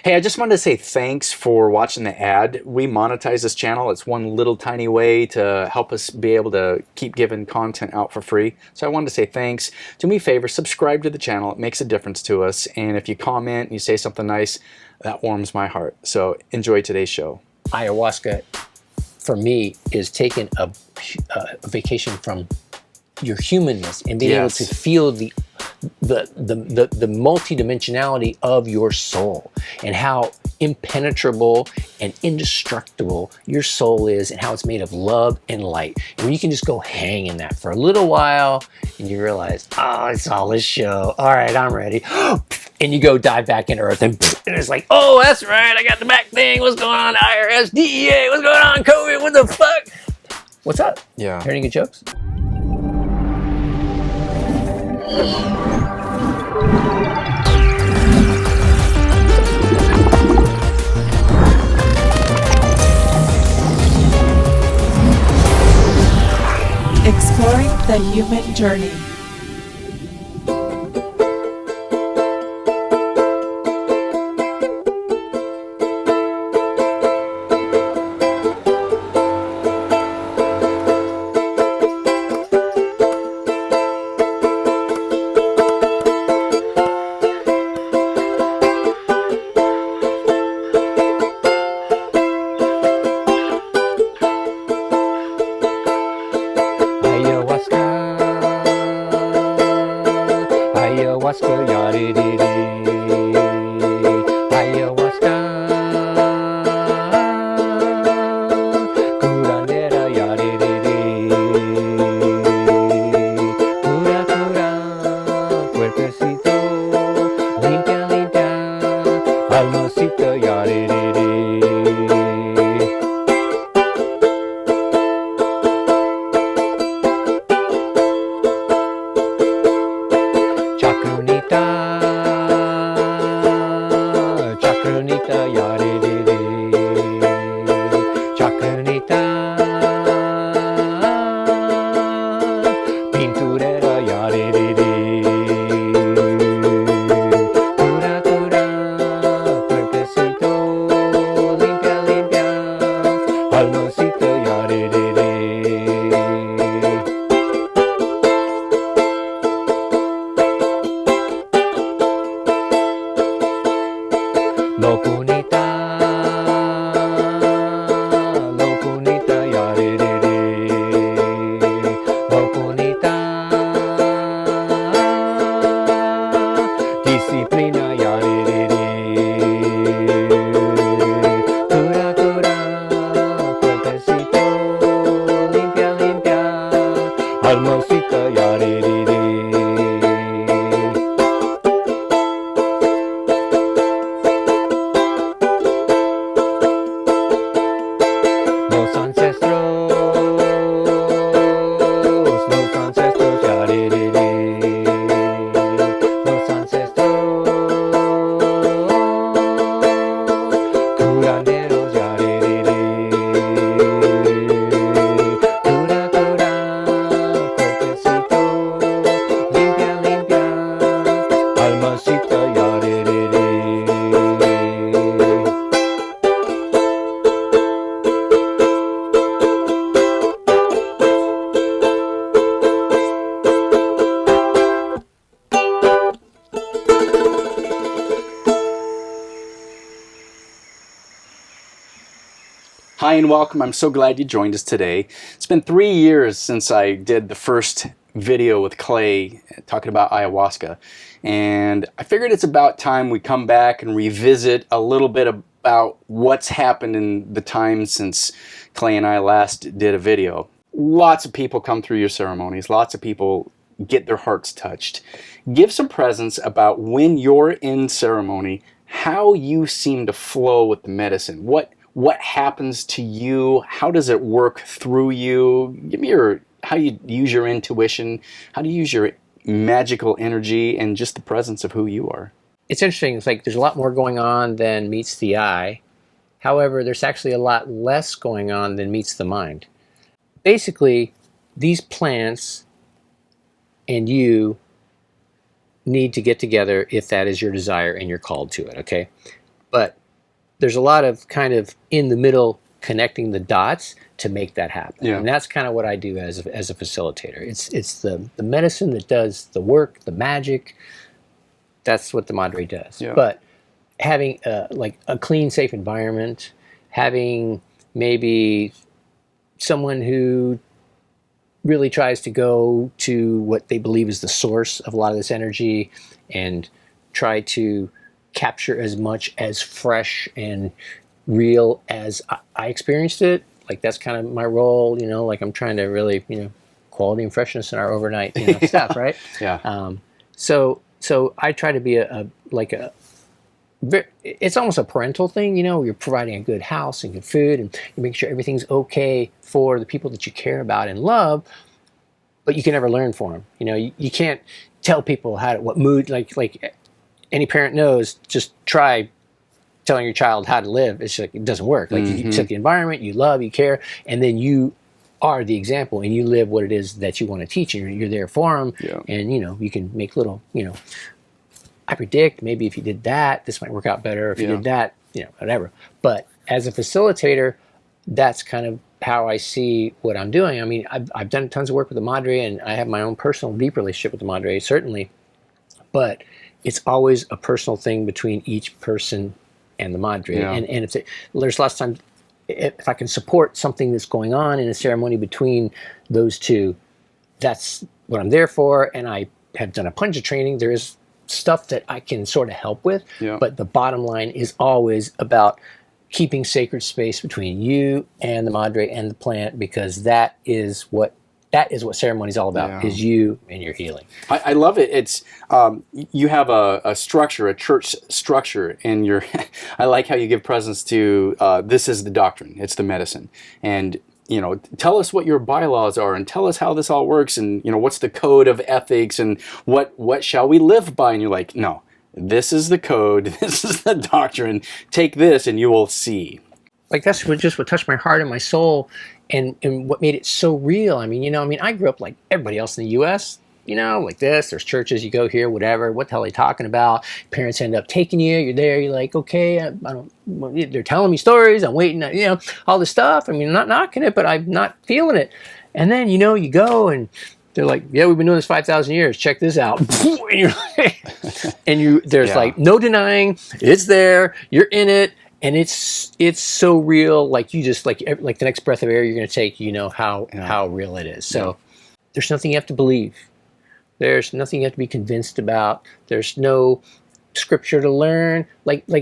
Hey, I just wanted to say thanks for watching the ad. We monetize this channel. It's one little tiny way to help us be able to keep giving content out for free. So I wanted to say thanks. Do me a favor, subscribe to the channel. It makes a difference to us. And if you comment and you say something nice, that warms my heart. So enjoy today's show. Ayahuasca, for me, is taking a vacation from your humanness and being able to feel the multidimensionality of your soul and how impenetrable and indestructible your soul is and how it's made of love and light. And when you can just go hang in that for a little while and you realize, oh, it's all a show. All right, I'm ready. And you go dive back into earth and it's like, oh, that's right. I got the back thing. What's going on? IRS, DEA. What's going on? COVID. What the fuck? What's up? Yeah. Hear any good jokes? Exploring the human journey. Ayahuasca, yadididi. Ayahuasca, curandera, yadididi. Cura, cura, cuerpecito, limpia, limpia, almacito, yadididi. Chakranita, yadididi. Chakranita, pinturera, yadididi. Cura, cura, cuerpecito, limpia, limpia, almacito, yadididi. Lopunita, lopunita, yadididi. Lopunita, disciplina, yadididi. Cura, cura, cuerpecito, limpia, limpia, almacita, yadididi. Los ancestros, yadididi. Los ancestros, curanderos, yadididi. Cura, cura, cuerpecito, limpia, limpia, almacita, yadididi. Hi and welcome. I'm so glad you joined us today. It's been 3 years since I did the first video with Clay talking about ayahuasca, and I figured it's about time we come back and revisit a little bit about what's happened in the time since Clay and I last did a video. Lots of people come through your ceremonies. Lots of people get their hearts touched. Give some presence about when you're in ceremony, how you seem to flow with the medicine. What happens to you? How does it work through you? Give me how you use your intuition, how do you use your magical energy, and just the presence of who you are. It's interesting. It's like there's a lot more going on than meets the eye. However, there's actually a lot less going on than meets the mind. Basically, these plants and you need to get together if that is your desire and you're called to it, okay? But there's a lot of kind of in the middle connecting the dots to make that happen. Yeah. And that's kind of what I do as a facilitator. It's the medicine that does the work, the magic. That's what the Madre does. Yeah. But having like a clean, safe environment, having maybe someone who really tries to go to what they believe is the source of a lot of this energy and try to capture as much as fresh and real as I experienced it. Like that's kind of my role, you know, like I'm trying to really, you know, quality and freshness in our overnight, you know, stuff, right? Yeah. So I try to be it's almost a parental thing, you know, where you're providing a good house and good food and you make sure everything's okay for the people that you care about and love, but you can never learn for them. You know, you can't tell people what mood, like any parent knows, just try telling your child how to live. It's like, it doesn't work. Like you set the environment, you love, you care, and then you are the example and you live what it is that you want to teach and you're there for them. Yeah. And, you know, you can make little, you know, I predict maybe if you did that, this might work out better. If you did that, you know, whatever. But as a facilitator, that's kind of how I see what I'm doing. I mean, I've done tons of work with the Madre and I have my own personal deep relationship with the Madre, certainly. But it's always a personal thing between each person and the Madre. Yeah. And if there's lots of times, if I can support something that's going on in a ceremony between those two, that's what I'm there for. And I have done a bunch of training. There is stuff that I can sort of help with, but the bottom line is always about keeping sacred space between you and the Madre and the plant, because that is what ceremony is all about, is you and your healing. I love it. It's you have a structure, a church structure in your I like how you give presence to this is the doctrine, it's the medicine. And you know, tell us what your bylaws are and tell us how this all works and, you know, what's the code of ethics and what shall we live by? And you're like, no, this is the code, this is the doctrine, take this and you will see. Like that's what touched my heart and my soul and what made it so real. I mean, I grew up like everybody else in the U.S., you know, like this. There's churches, you go here, whatever. What the hell are they talking about? Parents end up taking you. You're there. You're like, okay, they're telling me stories. I'm waiting, you know, all this stuff. I mean, I'm not knocking it, but I'm not feeling it. And then, you know, you go and they're like, yeah, we've been doing this 5,000 years. Check this out. And you're like, there's like no denying. It's there. You're in it. And it's so real. Like you just like the next breath of air you're going to take, you know how real it is. So there's nothing you have to believe. There's nothing you have to be convinced about. There's no scripture to learn. Like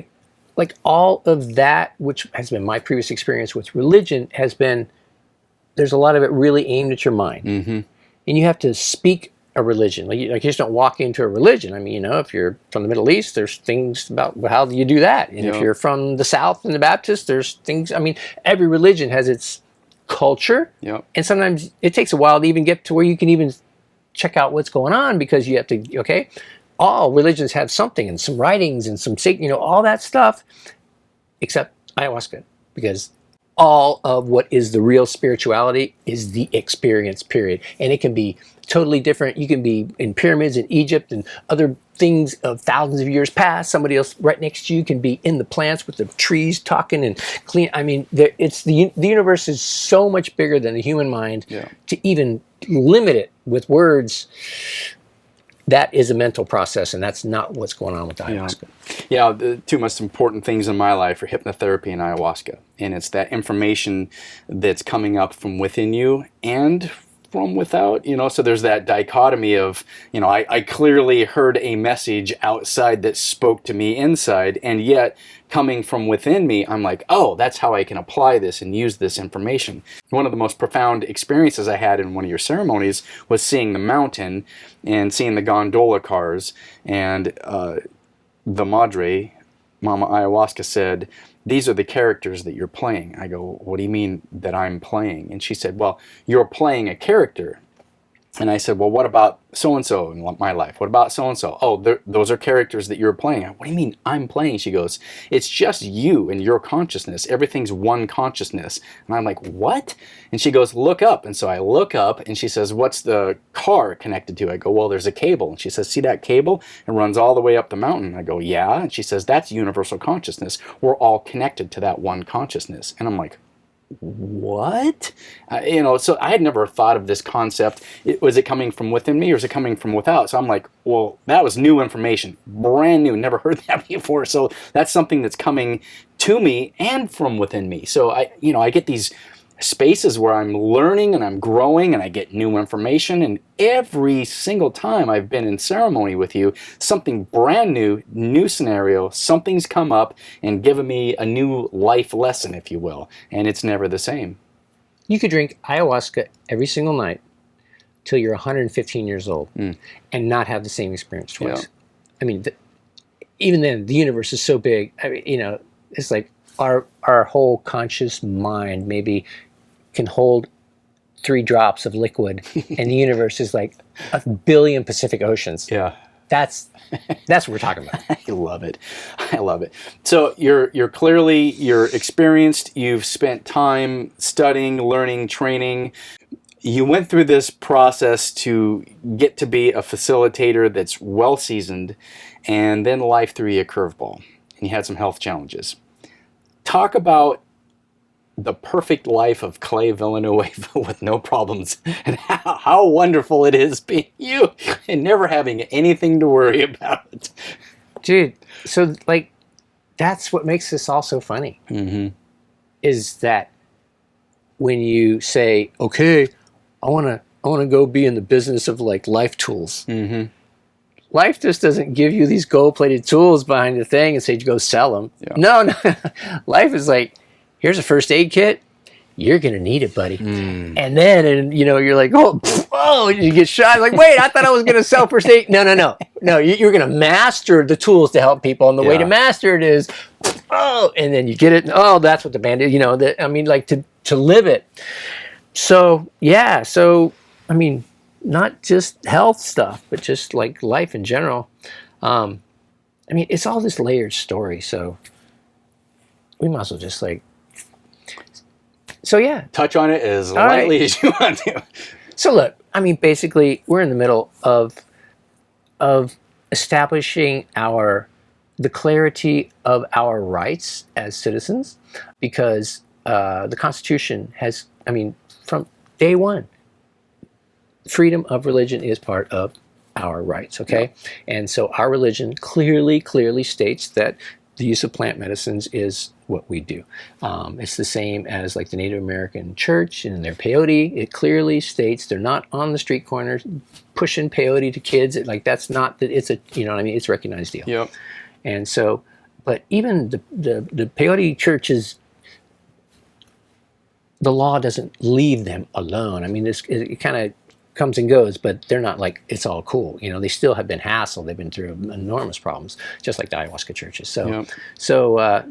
all of that, which has been my previous experience with religion, has been, there's a lot of it really aimed at your mind. Mm-hmm. And you have to speak a religion. Like you just don't walk into a religion. I mean, you know, if you're from the Middle East, there's things about how do you do that. And if you're from the South and the Baptist, there's things, I mean, every religion has its culture. Yep. And sometimes it takes a while to even get to where you can even check out what's going on, because you have to, okay, all religions have something and some writings and some, you know, all that stuff, except ayahuasca, because all of what is the real spirituality is the experience, period. And it can be totally different. You can be in pyramids in Egypt and other things of thousands of years past. Somebody else right next to you can be in the plants with the trees talking and clean. I mean, the universe is so much bigger than the human mind to even limit it with words. That is a mental process, and that's not what's going on with ayahuasca. Yeah, the two most important things in my life are hypnotherapy and ayahuasca. And it's that information that's coming up from within you and from without, you know, so there's that dichotomy of, you know, I clearly heard a message outside that spoke to me inside, and yet coming from within me, I'm like, oh, that's how I can apply this and use this information. One of the most profound experiences I had in one of your ceremonies was seeing the mountain and seeing the gondola cars, and the Madre, Mama Ayahuasca, said, these are the characters that you're playing. I go, what do you mean that I'm playing? And she said, well, you're playing a character. And I said, well, what about so-and-so in my life? What about so-and-so? Oh, those are characters that you're playing. What do you mean I'm playing? She goes, it's just you and your consciousness. Everything's one consciousness. And I'm like, what? And she goes, look up. And so I look up and she says, what's the car connected to? I go, well, there's a cable. And she says, see that cable? It runs all the way up the mountain. I go, yeah. And she says, that's universal consciousness. We're all connected to that one consciousness. And I'm like, what? So I had never thought of this concept. Was it coming from within me or is it coming from without? So I'm like, well, that was new information, brand new, never heard that before. So that's something that's coming to me and from within me. So I get these spaces where I'm learning and I'm growing and I get new information, and every single time I've been in ceremony with you, something brand new scenario, something's come up and given me a new life lesson, if you will, and it's never the same. You could drink ayahuasca every single night till you're 115 years old and not have the same experience twice. Yeah. I mean, even then, the universe is so big. I mean, it's like our whole conscious mind maybe can hold 3 drops of liquid, and the universe is like 1 billion Pacific Oceans. Yeah, that's what we're talking about. I love it. I love it. So you're experienced. You've spent time studying, learning, training. You went through this process to get to be a facilitator that's well seasoned, and then life threw you a curveball, and you had some health challenges. Talk about the perfect life of Clay Villanueva with no problems, and how wonderful it is being you and never having anything to worry about. Dude, so like that's what makes this all so funny. Is that when you say, okay, I want to go be in the business of like life tools. Life just doesn't give you these gold-plated tools behind the thing and say go sell them. Yeah. No. Life is like, here's a first aid kit. You're going to need it, buddy. And then, you're like, oh, you get shot. Like, wait, I thought I was going to sell first aid. No. You're going to master the tools to help people. And the way to master it is, and then you get it. And, that's what the band is. To live it. So, yeah. So, I mean, not just health stuff, but just like life in general. It's all this layered story. So we might as well just like, so yeah. Touch on it as lightly as you want to. So look, basically we're in the middle of establishing the clarity of our rights as citizens, because the Constitution has, from day one, freedom of religion is part of our rights, okay? Yeah. And so our religion clearly states that the use of plant medicines is what we do. It's the same as like the Native American church and their peyote. It clearly states they're not on the street corners pushing peyote to kids. That's not that it's a, it's a recognized deal. Yep. And so, but even the peyote churches, the law doesn't leave them alone. It kind of comes and goes, but they're not like it's all cool. They still have been hassled. They've been through enormous problems, just like the ayahuasca churches. So,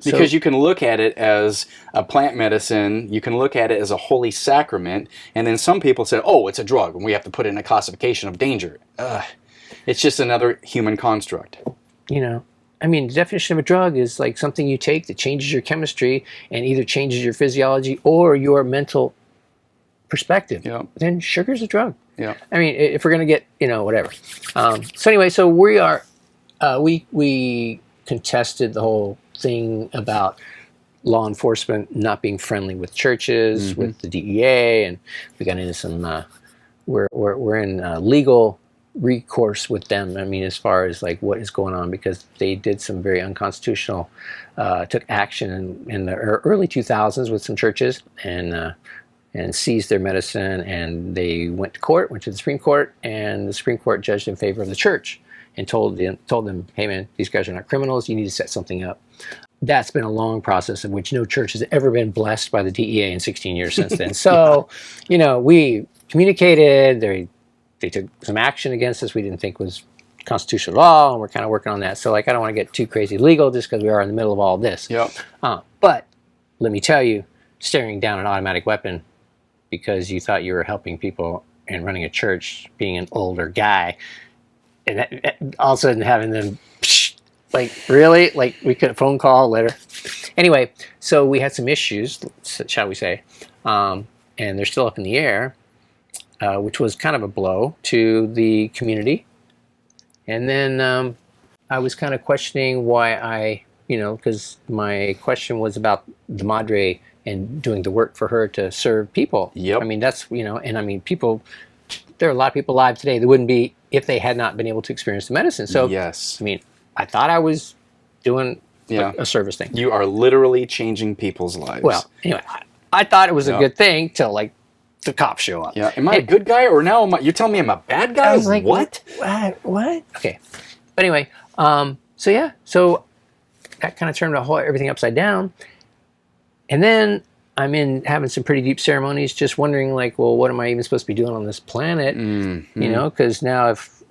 because you can look at it as a plant medicine, you can look at it as a holy sacrament, and then some people say, "Oh, it's a drug, and we have to put it in a classification of danger." It's just another human construct. The definition of a drug is like something you take that changes your chemistry and either changes your physiology or your mental perspective. Yep. Then sugar's a drug. Yeah. If we're gonna get, whatever. So anyway, so we are, we contested the whole thing about law enforcement not being friendly with churches, with the DEA, and we got into some. We're in legal recourse with them. As far as like what is going on, because they did some very unconstitutional, took action in the early 2000s with some churches and seized their medicine, and they went to the Supreme Court, and the Supreme Court judged in favor of the church and told them, hey man, these guys are not criminals, you need to set something up. That's been a long process in which no church has ever been blessed by the DEA in 16 years since then. So, we communicated, they took some action against us we didn't think was constitutional law, and we're kind of working on that. So I don't want to get too crazy legal just because we are in the middle of all this. Yep. But let me tell you, staring down an automatic weapon because you thought you were helping people and running a church, being an older guy, and all of a sudden having them, like, really? Like, we could phone call, letter. Anyway, so we had some issues, shall we say, and they're still up in the air, which was kind of a blow to the community. And then I was kind of questioning why because my question was about the madre and doing the work for her to serve people. Yep. I mean, that's, and I mean, people, there are a lot of people alive today that wouldn't be if they had not been able to experience the medicine. So, yes. I mean, I thought I was doing a service thing. You are literally changing people's lives. Well, anyway, I thought it was a good thing till, like, the cops show up. Yeah. Am I a good guy, or now you're telling me I'm a bad guy? I was like, what? What? Okay. But anyway, so that kind of turned everything upside down. And then I'm having some pretty deep ceremonies, just wondering, like, well, what am I even supposed to be doing on this planet? Mm-hmm. Because now if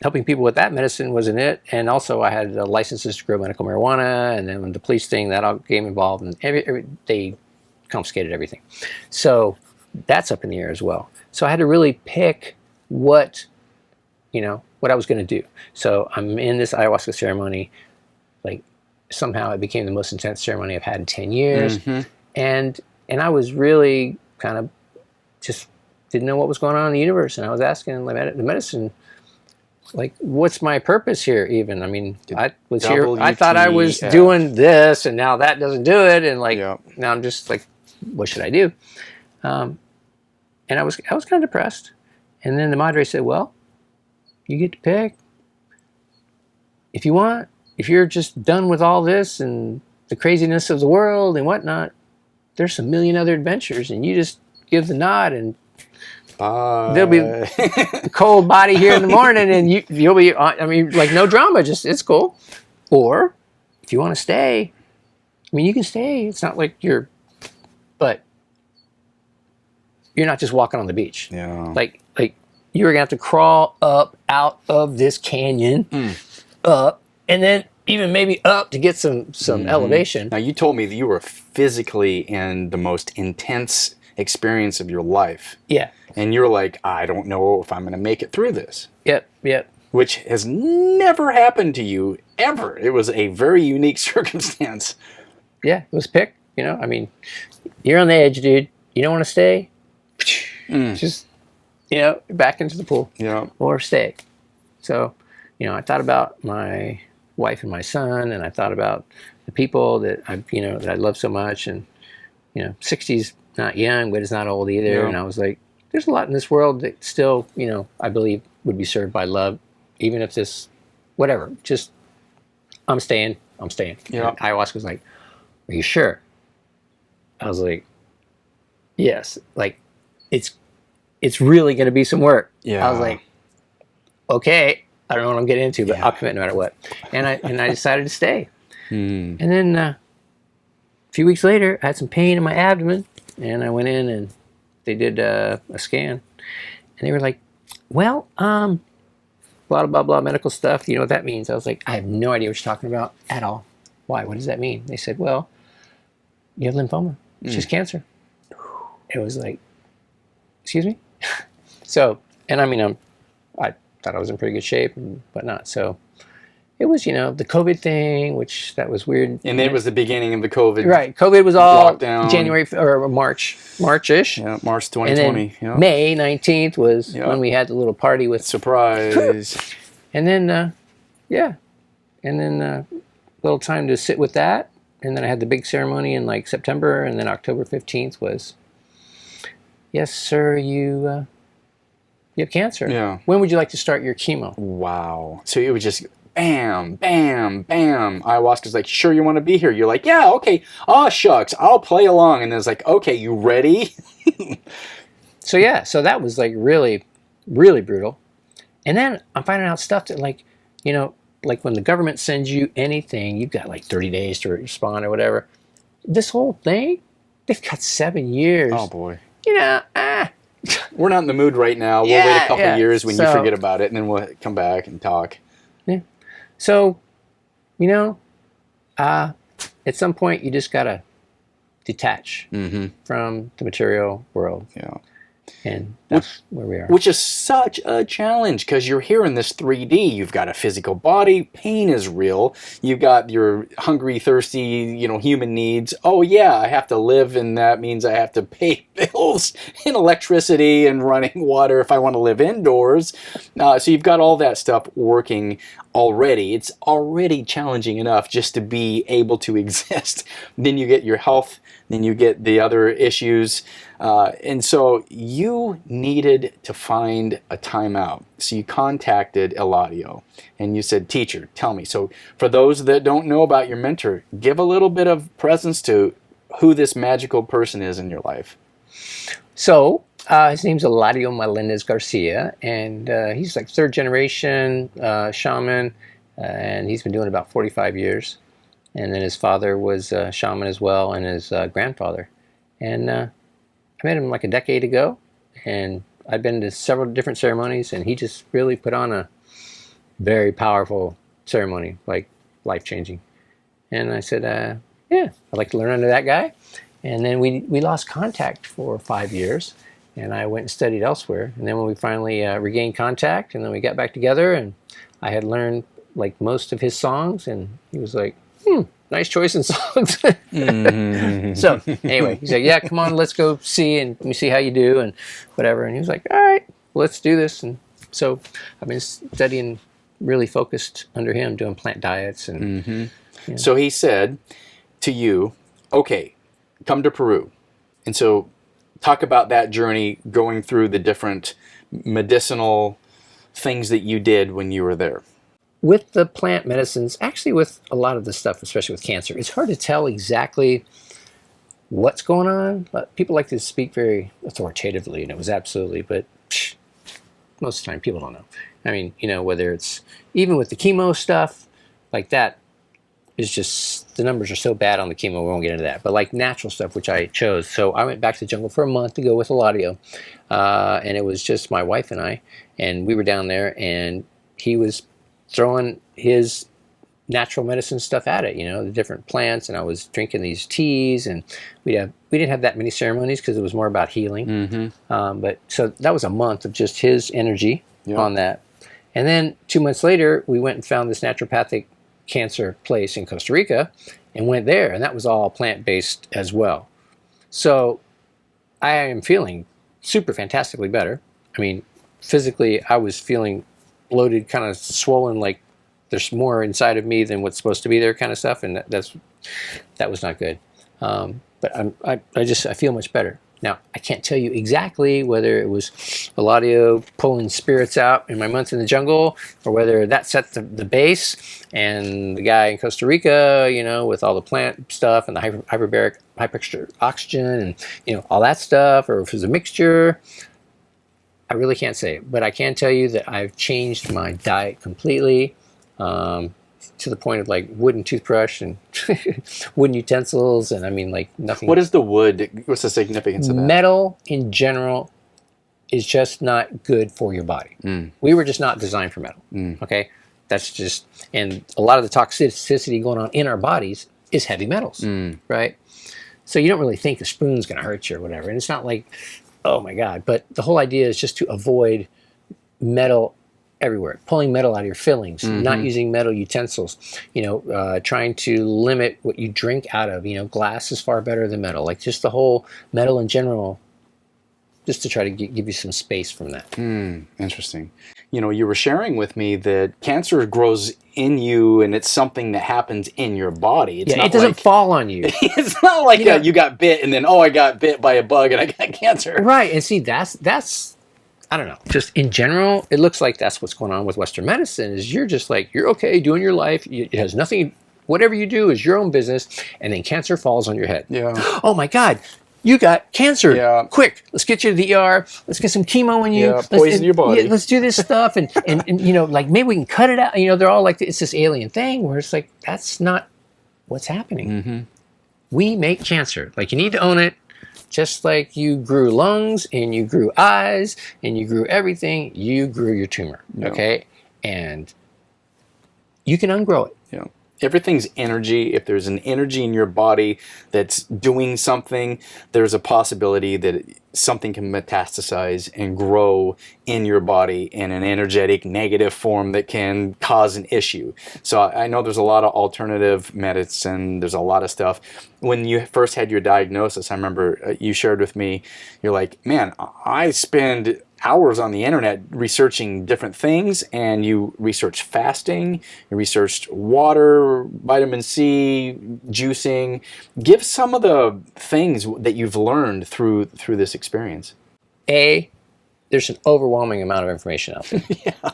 helping people with that medicine wasn't it, and also I had licenses to grow medical marijuana, and then when the police thing, that all came involved, and they confiscated everything. So that's up in the air as well. So I had to really pick what I was going to do. So I'm in this ayahuasca ceremony, like, somehow it became the most intense ceremony I've had in 10 years. Mm-hmm. And I was really kind of just didn't know what was going on in the universe. And I was asking the medicine, like, what's my purpose here even? I mean, I was here, I thought I was doing this, and now that doesn't do it. And, like, now I'm just like, what should I do? And I was kind of depressed. And then the madre said, well, you get to pick. If you want, if you're just done with all this and the craziness of the world and whatnot, there's a million other adventures, and you just give the nod, and there'll be a cold body here in the morning, and you'll be, I mean, like, no drama, just, it's cool. Or if you want to stay, I mean, you can stay. It's not like but you're not just walking on the beach. Yeah. Like you were gonna have to crawl up out of this canyon, up, and then even maybe up to get some elevation. Now, you told me that you were physically in the most intense experience of your life. Yeah. And you're like, I don't know if I'm going to make it through this. Yep. Which has never happened to you, ever. It was a very unique circumstance. Yeah, it was picked. I mean, you're on the edge, dude. You don't want to stay? Just, back into the pool. Yeah. Or stay. So, I thought about my wife and my son, and I thought about the people that I love so much, and 60's not young, but it's not old either. Yeah. And I was like, there's a lot in this world that still, I believe would be served by love, even if this, whatever. Just, I'm staying. Yeah. And ayahuasca was like, are you sure? I was like, yes. Like, it's really going to be some work. Yeah. I was like, okay. I don't know what I'm getting into, but I'll commit no matter what. And I decided to stay. And then a few weeks later, I had some pain in my abdomen, and I went in and they did a scan, and they were like, well, blah, blah, blah, medical stuff. You know what that means? I was like, I have no idea what you're talking about at all. Why? What does that mean? They said, well, you have lymphoma. It's just cancer. It was like, excuse me? So, and I mean, I thought I was in pretty good shape and whatnot. So it was, the COVID thing, which that was weird. And it was the beginning of the COVID. Right. COVID was all lockdown. January or March-ish. Yeah, March 2020. And then May 19th was when we had the little party with... Surprise. And then, And then a little time to sit with that. And then I had the big ceremony in like September. And then October 15th was, yes, sir, you have cancer. Yeah. When would you like to start your chemo? Wow. So it was just bam, bam, bam. Ayahuasca's like, sure, you want to be here? You're like, yeah, okay. Oh, shucks, I'll play along. And then it's like, okay, you ready? So that was like really, really brutal. And then I'm finding out stuff that like when the government sends you anything, you've got like 30 days to respond or whatever. This whole thing, they've got 7 years. Oh, boy. We're not in the mood right now. We'll wait a couple of years when you forget about it, and then we'll come back and talk. Yeah. So, at some point, you just got to detach from the material world. Yeah. And that's where we are. Which is such a challenge because you're here in this 3D. You've got a physical body. Pain is real. You've got your hungry, thirsty, human needs. Oh, yeah, I have to live, and that means I have to pay bills and electricity and running water if I want to live indoors. So you've got all that stuff working already. It's already challenging enough just to be able to exist. Then you get your health. Then you get the other issues. And so you needed to find a timeout. So you contacted Eladio and you said, teacher, tell me. So for those that don't know about your mentor, give a little bit of presence to who this magical person is in your life. So his name's Eladio Melendez Garcia, and he's like third generation shaman, and he's been doing it about 45 years. And then his father was a shaman as well, and his grandfather. And I met him like a decade ago, and I've been to several different ceremonies, and he just really put on a very powerful ceremony, like life-changing. And I said, yeah, I'd like to learn under that guy. And then we lost contact for 5 years, and I went and studied elsewhere. And then when we finally regained contact, and then we got back together, and I had learned like most of his songs, and he was like, nice choice in songs. So anyway, he's like, yeah, come on, let's go see, and let me see how you do, and whatever. And he was like, all right, let's do this. And so I've been studying, really focused under him, doing plant diets. And So he said to you, okay, come to Peru. And so talk about that journey going through the different medicinal things that you did when you were there. With the plant medicines, actually with a lot of the stuff, especially with cancer, it's hard to tell exactly what's going on. But people like to speak very authoritatively, and it was absolutely, but most of the time people don't know. I mean, whether it's even with the chemo stuff, like that is just, the numbers are so bad on the chemo, we won't get into that. But like natural stuff, which I chose. So I went back to the jungle for a month to go with Eladio, and it was just my wife and I, and we were down there, and he was throwing his natural medicine stuff at it, the different plants, and I was drinking these teas, and we didn't have that many ceremonies because it was more about healing. But so that was a month of just his energy on that. And then 2 months later, we went and found this naturopathic cancer place in Costa Rica and went there, and that was all plant-based as well. So I am feeling super fantastically better. I mean, physically, I was feeling bloated, kind of swollen, like there's more inside of me than what's supposed to be there, kind of stuff, and that was not good. But I feel much better now. I can't tell you exactly whether it was Eladio pulling spirits out in my month in the jungle, or whether that set the base, and the guy in Costa Rica, with all the plant stuff and the hyperbaric hyperextra oxygen and all that stuff, or if it was a mixture. I really can't say, but I can tell you that I've changed my diet completely, to the point of like wooden toothbrush and wooden utensils, and I mean like nothing. What is the wood? What's the significance of that? Metal in general is just not good for your body. We were just not designed for metal. Okay, that's just, and a lot of the toxicity going on in our bodies is heavy metals, right? So you don't really think a spoon's going to hurt you or whatever, and it's not like, oh my God. But the whole idea is just to avoid metal everywhere, pulling metal out of your fillings, not using metal utensils, trying to limit what you drink out of, glass is far better than metal, like just the whole metal in general, just to try to give you some space from that. Interesting. You were sharing with me that cancer grows in you, and it's something that happens in your body. It's not it doesn't fall on you. It's not like you got bit and then, I got bit by a bug and I got cancer. Right. And see, that's I don't know. Just in general, it looks like that's what's going on with Western medicine, is you're just like, you're okay doing your life. It has nothing, whatever you do is your own business. And then cancer falls on your head. Yeah. Oh my God. You got cancer. Yeah. Quick, let's get you to the ER. Let's get some chemo in you. Yeah, poison your body. Let's do this stuff. And like maybe we can cut it out. They're all like, it's this alien thing where it's like, that's not what's happening. We make cancer. Like, you need to own it. Just like you grew lungs and you grew eyes and you grew everything, you grew your tumor. Okay. And you can ungrow it. Yeah. everything's energy. If there's an energy in your body that's doing something, there's a possibility that something can metastasize and grow in your body in an energetic negative form that can cause an issue. So I know there's a lot of alternative medicine. There's a lot of stuff. When you first had your diagnosis, I remember you shared with me, you're like, man, I spend hours on the internet researching different things, and you researched fasting, you researched water, vitamin C, juicing. Give some of the things that you've learned through this experience. There's an overwhelming amount of information out there. Yeah.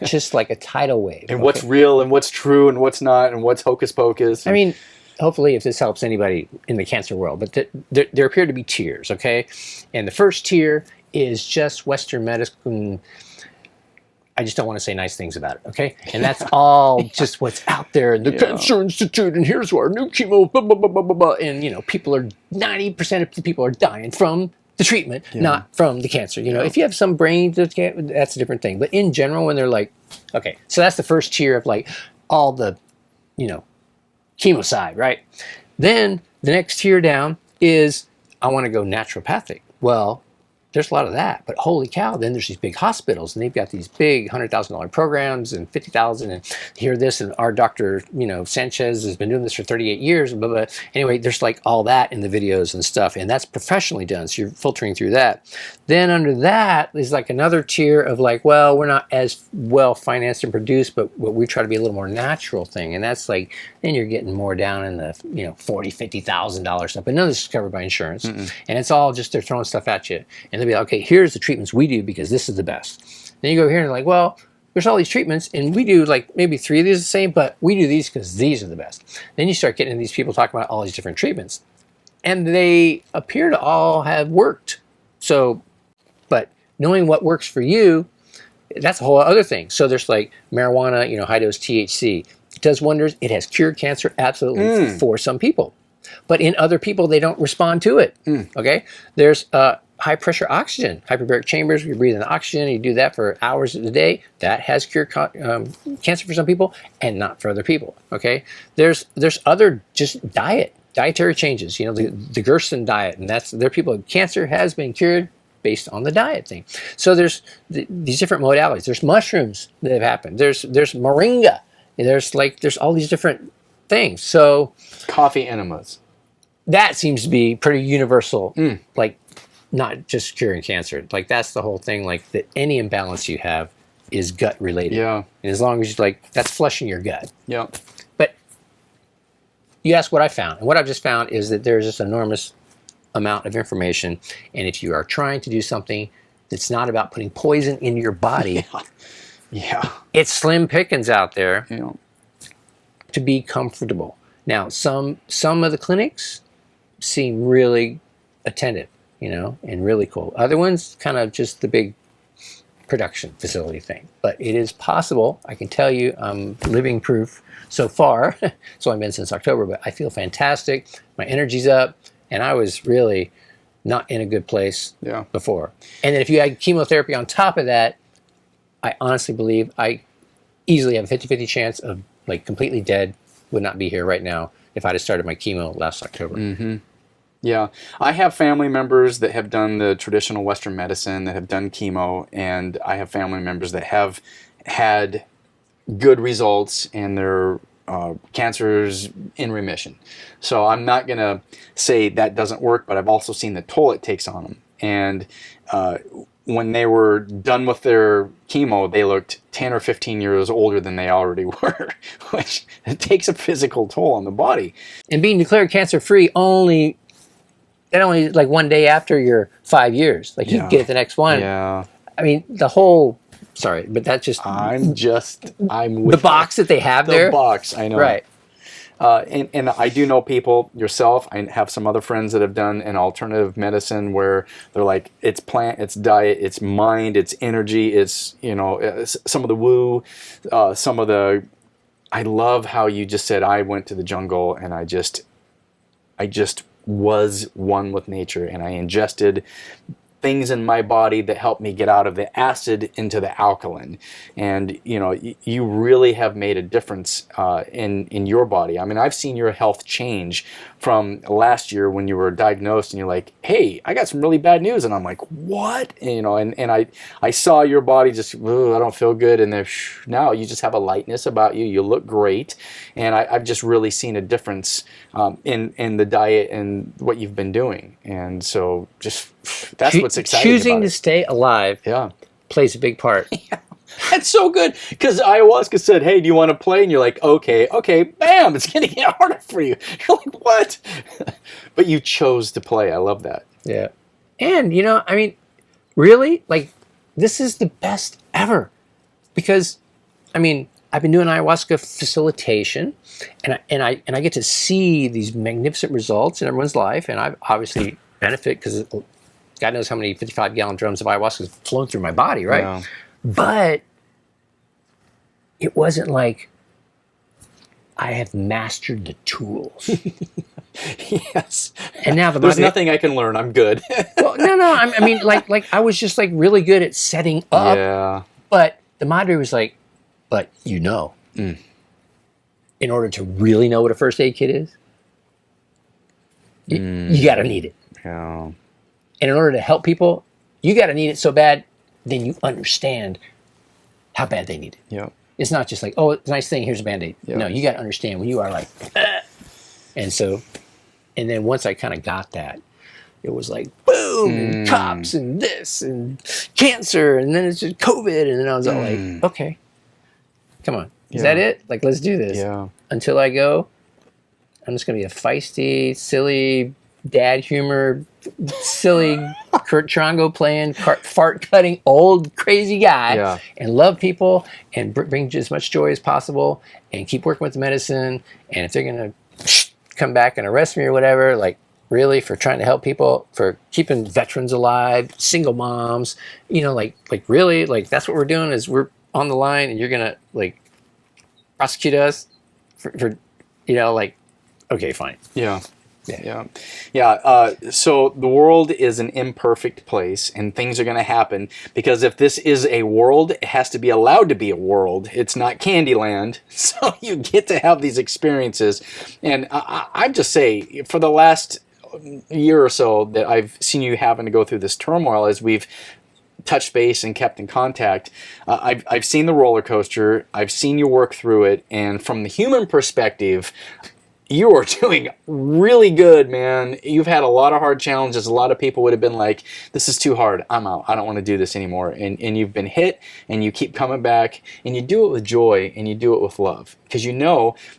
Just like a tidal wave. And what's real and what's true and what's not and what's hocus pocus. I mean, hopefully if this helps anybody in the cancer world, but there appear to be tiers, okay? And the first tier is just Western medicine. I just don't want to say nice things about it, okay? And that's all just what's out there in the Cancer Institute, and here's our new chemo, blah, blah, blah, blah, blah, blah. And, 90% of the people are dying from the treatment, not from the cancer. If you have some brain, that's a different thing. But in general, when they're like, okay, so that's the first tier of like all the, chemo side, right? Then the next tier down is, I want to go naturopathic. Well, there's a lot of that, but holy cow, then there's these big hospitals, and they've got these big $100,000 programs and $50,000, and hear this, and our doctor, Sanchez has been doing this for 38 years, blah, blah. Anyway, there's like all that in the videos and stuff, and that's professionally done, so you're filtering through that. Then under that is like another tier of like, well, we're not as well financed and produced, but we try to be a little more natural thing, and that's like, then you're getting more down in the, $40,000, $50,000 stuff, but none of this is covered by insurance, and it's all just, they're throwing stuff at you. And they'll be like, okay, here's the treatments we do because this is the best. Then you go here and like, well, there's all these treatments and we do like maybe 3 of these the same, but we do these because these are the best. Then you start getting these people talking about all these different treatments, and they appear to all have worked. So, but knowing what works for you, that's a whole other thing. So there's like marijuana, high dose THC. It does wonders. It has cured cancer, absolutely, for some people. But in other people, they don't respond to it. Okay? There's high pressure oxygen, hyperbaric chambers. You breathe in oxygen, you do that for hours a day. That has cured cancer for some people and not for other people. Okay? There's other just dietary changes. The Gerson diet, and there are people, cancer has been cured based on the diet thing. So there's these different modalities. There's mushrooms that have happened. There's moringa. There's all these different things. So coffee enemas. That seems to be pretty universal. Like not just curing cancer. Like that's the whole thing. Like that any imbalance you have is gut related. Yeah. And as long as you that's flushing your gut. Yeah. But you ask what I found, and what I've just found is that there's this enormous amount of information, and if you are trying to do something that's not about putting poison in your body, it's slim pickings out there to be comfortable. Now, some of the clinics seem really attentive, and really cool. Other ones, kind of just the big production facility thing. But it is possible. I can tell you, I'm living proof so far. It's only been since October, but I feel fantastic. My energy's up, and I was really not in a good place before. And then if you add chemotherapy on top of that, I honestly believe I easily have a 50-50 chance of completely dead, would not be here right now if I'd have started my chemo last October. Yeah, I have family members that have done the traditional Western medicine, that have done chemo, and I have family members that have had good results and their cancer's in remission. So I'm not going to say that doesn't work, but I've also seen the toll it takes on them. And when they were done with their chemo, they looked 10 or 15 years older than they already were, which it takes a physical toll on the body. And being declared cancer-free only like one day after your 5 years. Like you get the next one. Yeah. I mean, the whole, sorry, but that's just... I'm with the box that they have there. The box, I know. Right. And I do know people, yourself, I have some other friends that have done an alternative medicine where they're like, it's plant, it's diet, it's mind, it's energy, it's, some of the woo, some of the... I love how you just said, I went to the jungle and I just was one with nature, and I ingested things in my body that help me get out of the acid into the alkaline. And you really have made a difference in your body. I mean, I've seen your health change from last year when you were diagnosed and you're like, hey, I got some really bad news. And I'm like, what? And I saw your body just, I don't feel good. And then now you just have a lightness about you. You look great. And I've just really seen a difference in the diet and what you've been doing. And so just, that's what's exciting choosing about to it. stay alive plays a big part. That's so good, because ayahuasca said, hey, do you want to play? And you're like, okay, bam, it's going to get harder for you. You're like, what? But you chose to play. I love that. Yeah. And, I mean, really, like, this is the best ever. Because, I mean, I've been doing ayahuasca facilitation, and I get to see these magnificent results in everyone's life, and I obviously benefit because God knows how many 55-gallon drums of ayahuasca has flown through my body, right? Yeah. But it wasn't like I have mastered the tools. Yes. And now there's nothing I can learn. I'm good. Well, no. I mean, like I was just like really good at setting up. Yeah. But the madre was like, but in order to really know what a first aid kit is, you got to need it. Yeah. And in order to help people, you got to need it so bad, then you understand how bad they need it. Yeah. It's not just like, oh, it's a nice thing, here's a Band-Aid. Yeah. No, you got to understand when you are like, and then once I kind of got that, it was like, boom, and cops, and this, and cancer, and then it's just COVID, and then I was all like, okay, come on. Is that it? Like, let's do this. Yeah. Until I go, I'm just going to be a feisty, silly, dad humor, silly Kurt Trongo playing, fart cutting, old crazy guy, and love people and bring as much joy as possible and keep working with the medicine. And if they're going to come back and arrest me or whatever, like, really, for trying to help people, for keeping veterans alive, single moms, like really, like, that's what we're doing, is we're on the line and you're going to, like, prosecute us for like, okay, fine. Yeah. So the world is an imperfect place, and things are going to happen, because if this is a world, it has to be allowed to be a world. It's not Candyland. So you get to have these experiences. And I just say, for the last year or so that I've seen you having to go through this turmoil, as we've touched base and kept in contact, I've seen the roller coaster. I've seen you work through it. And from the human perspective, you are doing really good, man. You've had a lot of hard challenges. A lot of people would have been like, this is too hard. I'm out. I don't want to do this anymore. And you've been hit, and you keep coming back, and you do it with joy, and you do it with love, because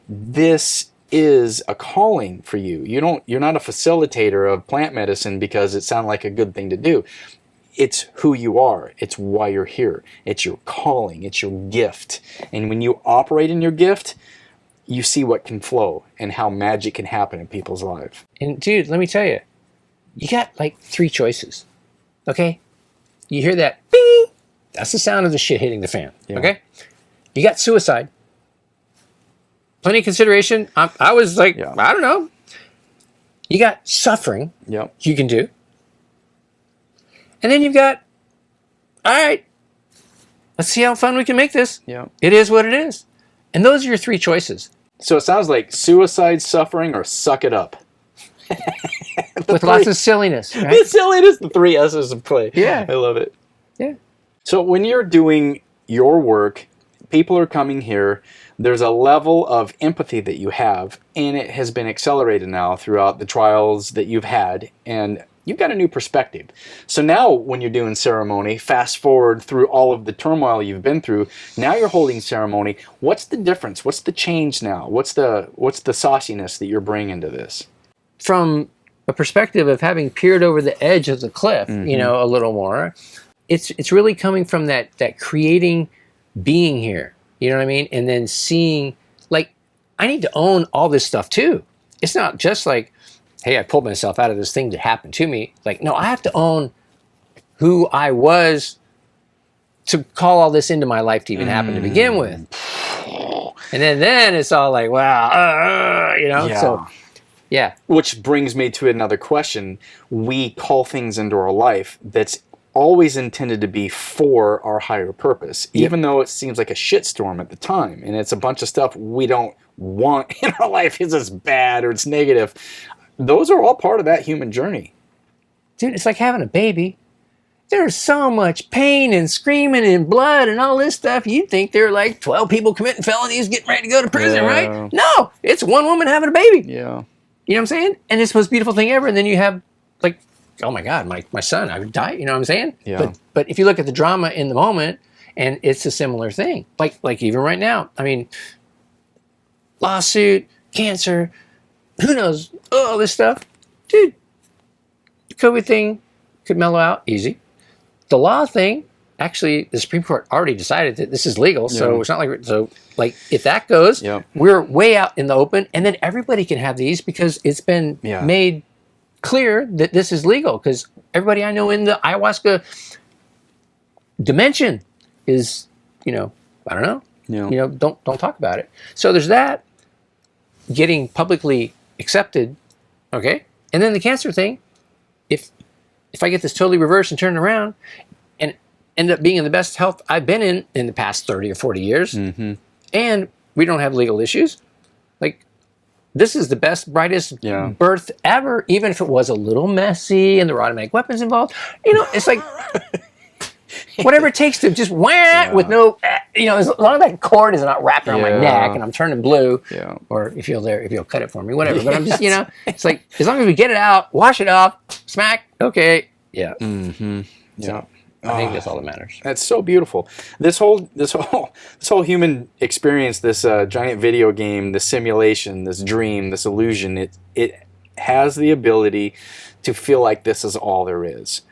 this is a calling for you. You're not a facilitator of plant medicine because it sounded like a good thing to do. It's who you are. It's why you're here. It's your calling. It's your gift. And when you operate in your gift, you see what can flow and how magic can happen in people's lives. And dude, let me tell you, you got like 3 choices, okay? You hear that, bing, that's the sound of the shit hitting the fan, okay? You got suicide. Plenty of consideration. I was like, I don't know. You got suffering, you can do. And then you've got, all right, let's see how fun we can make this. It is what it is. And those are your 3 choices. So it sounds like suicide, suffering, or suck it up. With lots of silliness, right? The silliness, the 3 S's of Clay. Yeah. I love it. Yeah. So when you're doing your work, people are coming here, there's a level of empathy that you have, and it has been accelerated now throughout the trials that you've had, and you've got a new perspective. So now when you're doing ceremony, fast forward through all of the turmoil you've been through, now you're holding ceremony. What's the difference? What's the change now? What's the sauciness that you're bringing to this? From a perspective of having peered over the edge of the cliff, a little more, it's really coming from that creating being here. You know what I mean? And then seeing, like, I need to own all this stuff too. It's not just like, hey, I pulled myself out of this thing that happened to me. Like, no, I have to own who I was to call all this into my life to even happen to begin with. And then it's all like, wow, Yeah. So Yeah. Which brings me to another question. We call things into our life that's always intended to be for our higher purpose, even though it seems like a shitstorm at the time, and it's a bunch of stuff we don't want in our life because it's bad or it's negative. Those are all part of that human journey. Dude, it's like having a baby. There's so much pain and screaming and blood and all this stuff. You'd think there are like 12 people committing felonies getting ready to go to prison, right? No, it's one woman having a baby. Yeah. You know what I'm saying? And it's the most beautiful thing ever. And then you have like, oh my God, my son, I would die. You know what I'm saying? Yeah. But if you look at the drama in the moment, and it's a similar thing. Like even right now, I mean, lawsuit, cancer, who knows, all this stuff. Dude, the COVID thing could mellow out easy. The law thing, actually, the Supreme Court already decided that this is legal, so it's not like if that goes, we're way out in the open, and then everybody can have these because it's been made clear that this is legal. Because everybody I know in the ayahuasca dimension is, I don't know, don't talk about it. So there's that getting publicly accepted, okay, and then the cancer thing. If I get this totally reversed and turned around and end up being in the best health I've been in the past 30 or 40 years, and we don't have legal issues, like this is the best, brightest birth ever, even if it was a little messy and there were automatic weapons involved. It's like whatever it takes to just with no, as long as that cord is not wrapped around my neck and I'm turning blue, or if you'll cut it for me, whatever. But I'm just, it's like, as long as we get it out, wash it off, smack, okay. Yeah. So, I think that's all that matters. That's so beautiful. This whole human experience, this giant video game, this simulation, this dream, this illusion, it has the ability to feel like this is all there is.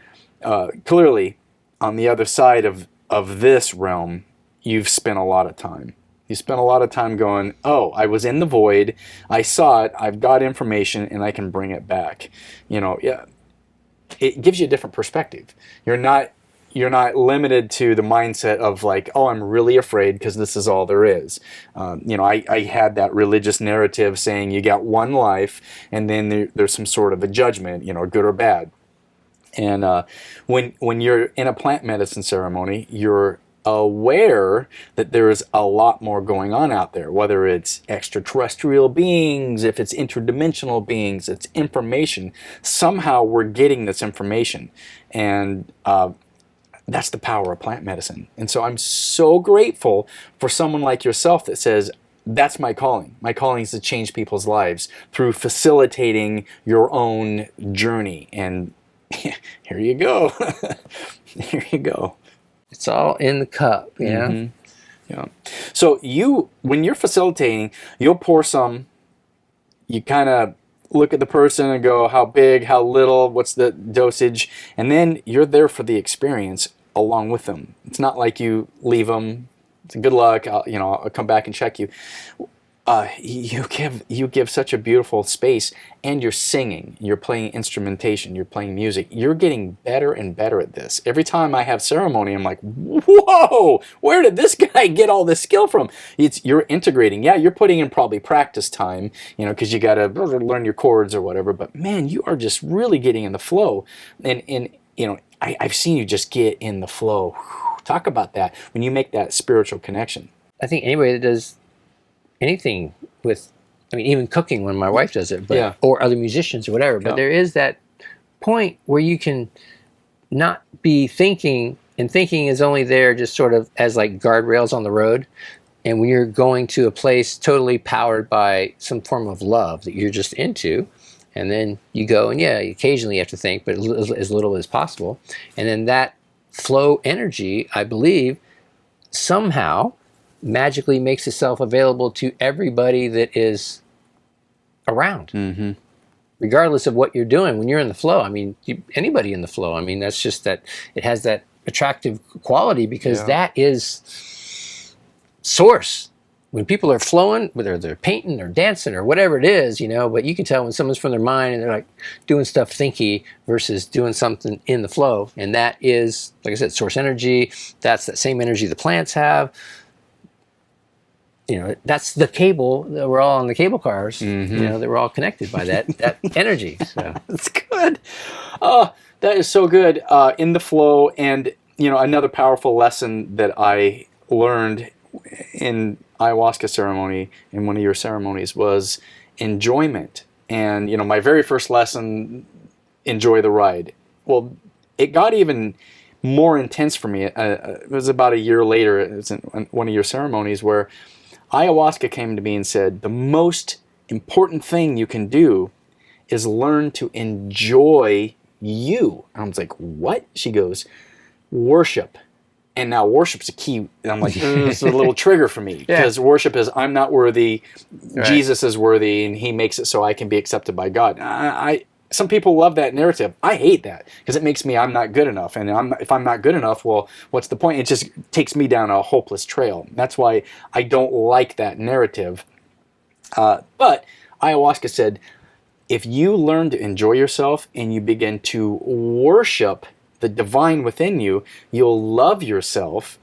Clearly, on the other side of this realm, you've spent a lot of time. You spent a lot of time going, oh, I was in the void, I saw it, I've got information, and I can bring it back. It gives you a different perspective. You're not limited to the mindset of like, oh, I'm really afraid because this is all there is. I had that religious narrative saying you got one life, and then there's some sort of a judgment, good or bad. And when you're in a plant medicine ceremony, you're aware that there is a lot more going on out there, whether it's extraterrestrial beings, if it's interdimensional beings, it's information. Somehow we're getting this information, and that's the power of plant medicine. And so I'm so grateful for someone like yourself that says, that's my calling. My calling is to change people's lives through facilitating your own journey. And here you go. Here you go. It's all in the cup, Yeah. So when you're facilitating, you'll pour some, you kind of look at the person and go, how big, how little, what's the dosage? And then you're there for the experience along with them. It's not like you leave them, it's good luck, I'll come back and check you. You give such a beautiful space, and you're singing, you're playing instrumentation, you're playing music. You're getting better and better at this. Every time I have ceremony, I'm like, whoa, where did this guy get all this skill from? You're integrating. Yeah, you're putting in probably practice time, because you got to learn your chords or whatever. But man, you are just really getting in the flow. And I've seen you just get in the flow. Talk about that when you make that spiritual connection. I think anybody that does anything with, even cooking when my wife does it, or other musicians or whatever, but there is that point where you can not be thinking, and thinking is only there just sort of as like guardrails on the road. And when you're going to a place totally powered by some form of love that you're just into, and then you go, and occasionally you have to think, but as little as possible. And then that flow energy, I believe, somehow magically makes itself available to everybody that is around, regardless of what you're doing. When you're in the flow, anybody in the flow, that's just that it has that attractive quality, because that is source. When people are flowing, whether they're painting or dancing or whatever it is, but you can tell when someone's from their mind and they're like doing stuff thinky versus doing something in the flow. And that is, like I said, source energy. That's that same energy the plants have. that's the cable that we're all on the cable cars. That we're all connected by that energy. So That's good. Oh, that is so good. In the flow, and another powerful lesson that I learned in ayahuasca ceremony, in one of your ceremonies, was enjoyment. And my very first lesson, enjoy the ride. Well, it got even more intense for me. It was about a year later. It was in one of your ceremonies where ayahuasca came to me and said, the most important thing you can do is learn to enjoy you. And I was like, what? She goes, worship. And now worship's a key. And I'm like, it's a little trigger for me, because worship is, I'm not worthy, Jesus is worthy, and he makes it so I can be accepted by God. Some people love that narrative. I hate that, because it makes me, I'm not good enough. And if I'm not good enough, well, what's the point? It just takes me down a hopeless trail. That's why I don't like that narrative. But ayahuasca said, if you learn to enjoy yourself and you begin to worship the divine within you, you'll love yourself.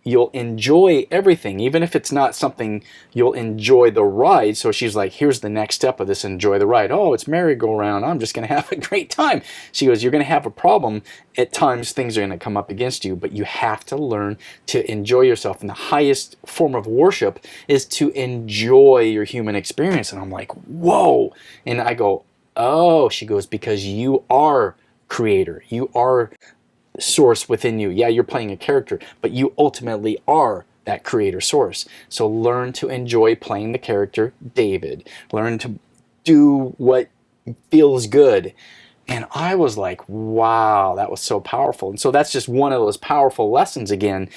You'll enjoy everything, even if it's not something, you'll enjoy the ride. So she's like, here's the next step of this, enjoy the ride. Oh, it's merry-go-round. I'm just going to have a great time. She goes, you're going to have a problem. At times, things are going to come up against you, but you have to learn to enjoy yourself. And the highest form of worship is to enjoy your human experience. And I'm like, whoa. And I go, oh, she goes, because you are creator. You are source within you. Yeah, you're playing a character, but you ultimately are that creator source. So learn to enjoy playing the character David. Learn to do what feels good. And I was like, wow, that was so powerful. And so that's just one of those powerful lessons again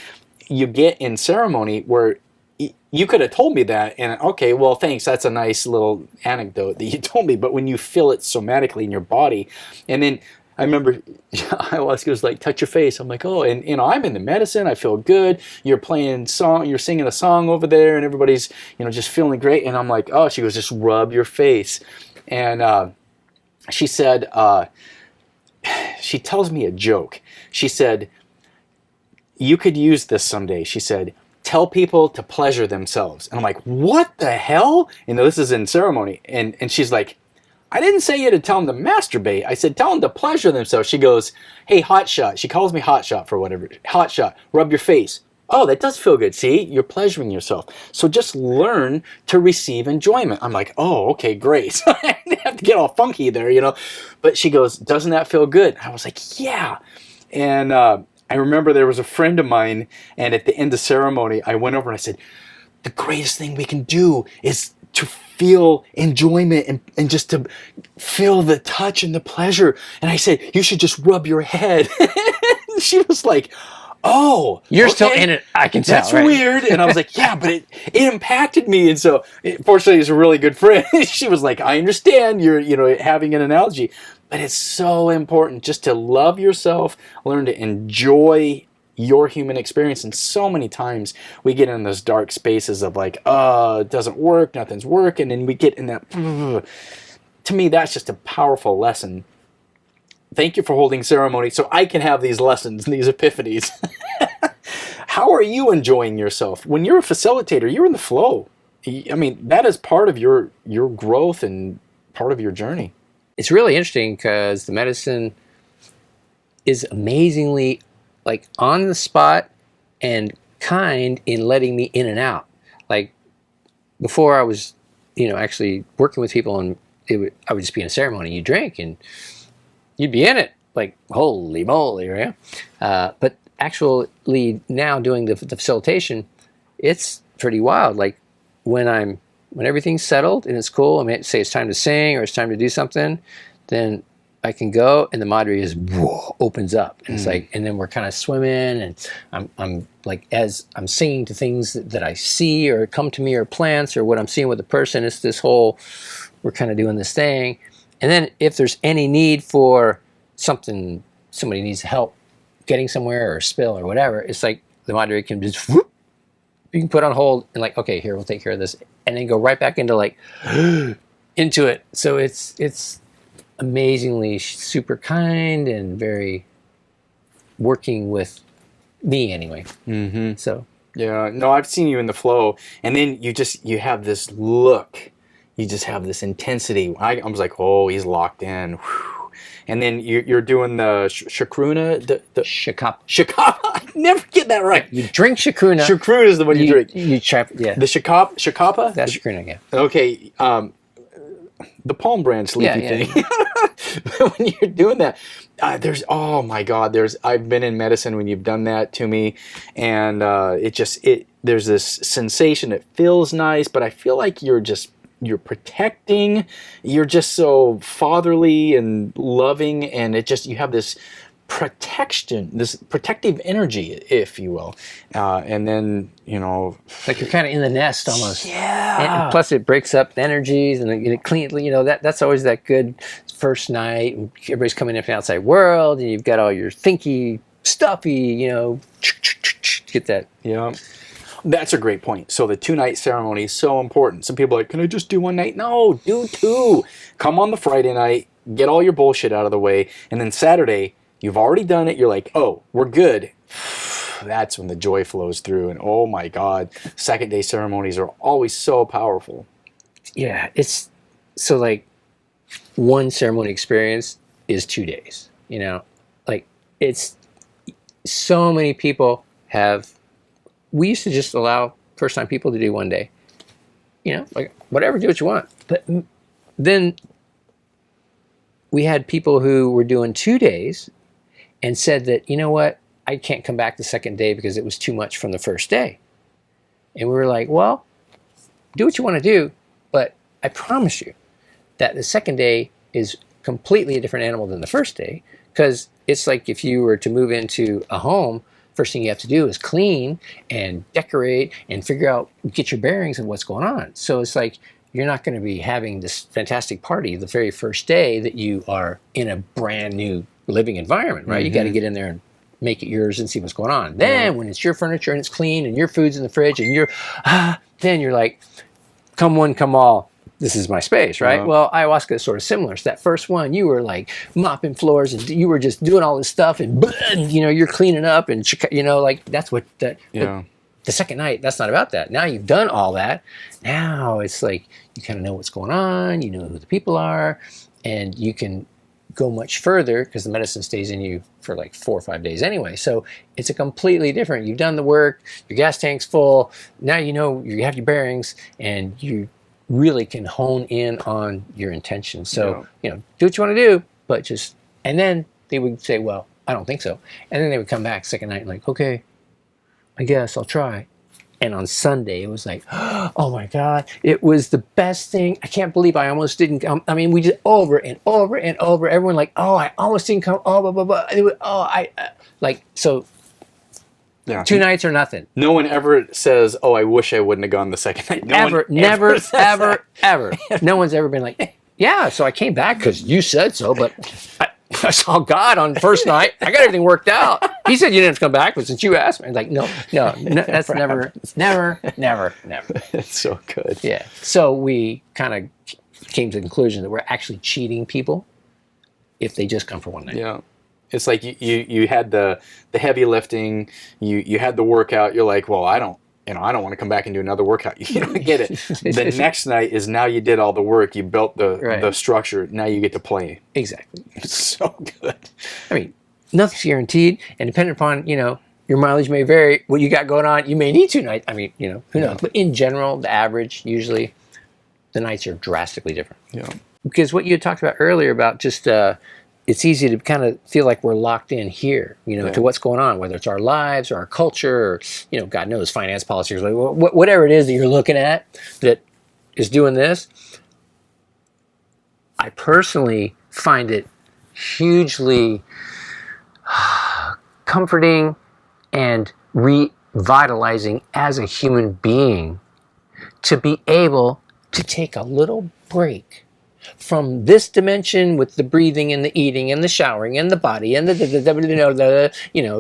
you get in ceremony, where you could have told me that, and okay, well, thanks, that's a nice little anecdote that you told me, but when you feel it somatically in your body, and then I remember ayahuasca was like, touch your face. I'm like, oh, and I'm in the medicine. I feel good. You're playing song. You're singing a song over there, and everybody's just feeling great. And I'm like, oh, she goes, just rub your face. And she said, she tells me a joke. She said, you could use this someday. She said, tell people to pleasure themselves. And I'm like, what the hell? This is in ceremony. And she's like, I didn't say you to tell them to masturbate. I said, tell them to pleasure themselves. She goes, hey, hotshot. She calls me hotshot for whatever. Hotshot, rub your face. Oh, that does feel good. See, you're pleasuring yourself. So just learn to receive enjoyment. I'm like, oh, okay, great. I didn't have to get all funky there, But she goes, doesn't that feel good? I was like, yeah. And I remember there was a friend of mine, and at the end of ceremony, I went over and I said, the greatest thing we can do is to feel enjoyment and just to feel the touch and the pleasure. And I said, you should just rub your head. She was like, oh, you're still in it. I can tell. That's right? Weird. And I was like, yeah, but it impacted me. And so, fortunately, he's a really good friend. She was like, I understand you're, having an analogy, but it's so important just to love yourself, learn to enjoy your human experience. And so many times we get in those dark spaces of like, it doesn't work, nothing's working, and we get in that. To me, that's just a powerful lesson. Thank you for holding ceremony so I can have these lessons and these epiphanies. How are you enjoying yourself? When you're a facilitator, you're in the flow. I mean, that is part of your growth and part of your journey. It's really interesting because the medicine is amazingly like on the spot and kind in letting me in and out. Like before I was, actually working with people, and I would just be in a ceremony. You drink and you'd be in it, like holy moly, right? But actually now doing the facilitation, it's pretty wild. Like when everything's settled and it's cool, I mean, say it's time to sing or it's time to do something, then I can go and the Madre is opens up, and it's like, and then we're kind of swimming, and I'm like, as I'm singing to things that I see or come to me, or plants, or what I'm seeing with the person, it's this whole, we're kind of doing this thing. And then if there's any need for something, somebody needs help getting somewhere or a spill or whatever, it's like the Madre can just, you can put on hold and like, okay, here, we'll take care of this, and then go right back into like, into it. So it's amazingly super kind and very working with me anyway. So Yeah, no, I've seen you in the flow, and then you have this look, you just have this intensity. I was like, oh, he's locked in. Whew. And then you're doing the shakruna, the Shakapa. shakapa. I never get that right. You drink shakruna. Shakruna is the one you drink. You trap, yeah. The shakapa. That's shakruna, yeah. Okay, the palm branch leafy Yeah, thing. When you're doing that, oh my God, I've been in medicine when you've done that to me, and there's this sensation. It feels nice, but I feel like you're protecting. You're just so fatherly and loving, and you have this protection, this protective energy, if you will, and then like you're kind of in the nest almost. Yeah. And plus, it breaks up the energies and it clean. That's always that good first night. And everybody's coming in from the outside world, and you've got all your thinky, stuffy, get that. Yeah. That's a great point. So the 2-night ceremony is so important. Some people are like, can I just do one night? No, do 2. Come on the Friday night, get all your bullshit out of the way, and then Saturday, you've already done it. You're like, oh, we're good. That's when the joy flows through. And oh my God, second day ceremonies are always so powerful. Yeah, it's so like one ceremony experience is 2 days. Like it's so many people have. We used to just allow first-time people to do 1 day. Like whatever, do what you want. But then we had people who were doing 2 days and said that, you know what, I can't come back the second day because it was too much from the first day. And we were like, well, do what you want to do, but I promise you that the second day is completely a different animal than the first day, because it's like if you were to move into a home, first thing you have to do is clean and decorate and figure out, get your bearings and what's going on. So it's like you're not going to be having this fantastic party the very first day that you are in a brand new living environment, right? Mm-hmm. You got to get in there and make it yours and see what's going on. Then when it's your furniture and it's clean and your food's in the fridge and then you're like, come one, come all. This is my space, right? Yeah. Well, ayahuasca is sort of similar. So that first one, you were like mopping floors and you were just doing all this stuff and you're cleaning up and like that's what the second night, that's not about that. Now you've done all that. Now it's like you kind of know what's going on, you know who the people are, and you can go much further because the medicine stays in you for like 4 or 5 days anyway. So it's a completely different. You've done the work, your gas tank's full. Now you have your bearings and you really can hone in on your intention. So, do what you want to do, but just, and then they would say, well, I don't think so. And then they would come back second night and like, okay, I guess I'll try. And on Sunday, it was like, oh my God, it was the best thing. I can't believe I almost didn't come. I mean, we did over and over and over. Everyone like, oh, I almost didn't come. Oh, blah, blah, blah. It was, so yeah. 2 nights or nothing. No one ever says, oh, I wish I wouldn't have gone the second night. Never, ever. No one's ever been like, yeah, so I came back because you said so, but I saw God on the first night. I got everything worked out. He said you didn't have to come back, but since you asked me, I'm like, no, that's never. It's so good. Yeah. So we kind of came to the conclusion that we're actually cheating people if they just come for 1 night. Yeah. It's like you had the heavy lifting, you had the workout. You're like, well, I don't want to come back and do another workout. You don't get it. The next night is now you did all the work. You built the structure. Now you get to play. Exactly. It's so good. I mean, nothing's guaranteed, and depending upon your mileage may vary. What you got going on, you may need 2 nights. I mean, who knows? But in general, the average usually the nights are drastically different. Yeah. Because what you had talked about earlier about just. It's easy to kind of feel like we're locked in here, to what's going on, whether it's our lives or our culture or, God knows, finance policies, whatever it is that you're looking at that is doing this. I personally find it hugely comforting and revitalizing as a human being to be able to take a little break from this dimension with the breathing and the eating and the showering and the body and the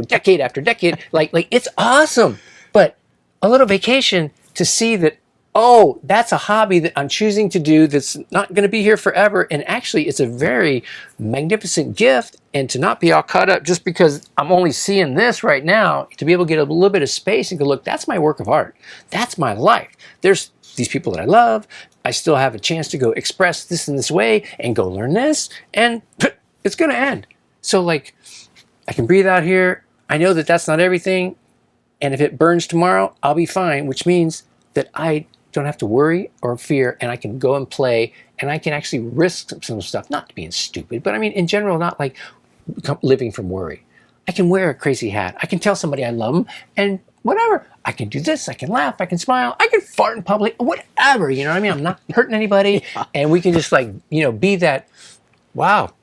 decade after decade, like it's awesome. But a little vacation to see that oh, that's a hobby that I'm choosing to do that's not going to be here forever. And actually, it's a very magnificent gift. And to not be all caught up just because I'm only seeing this right now, to be able to get a little bit of space and go, look, that's my work of art. That's my life. There's these people that I love. I still have a chance to go express this in this way and go learn this. And it's going to end. So like, I can breathe out here. I know that that's not everything. And if it burns tomorrow, I'll be fine, which means that I don't have to worry or fear, and I can go and play, and I can actually risk some stuff, not being stupid, but I mean, in general, not like living from worry. I can wear a crazy hat. I can tell somebody I love them, and whatever. I can do this. I can laugh. I can smile. I can fart in public, whatever. You know what I mean? I'm not hurting anybody, and we can just like, be that, wow,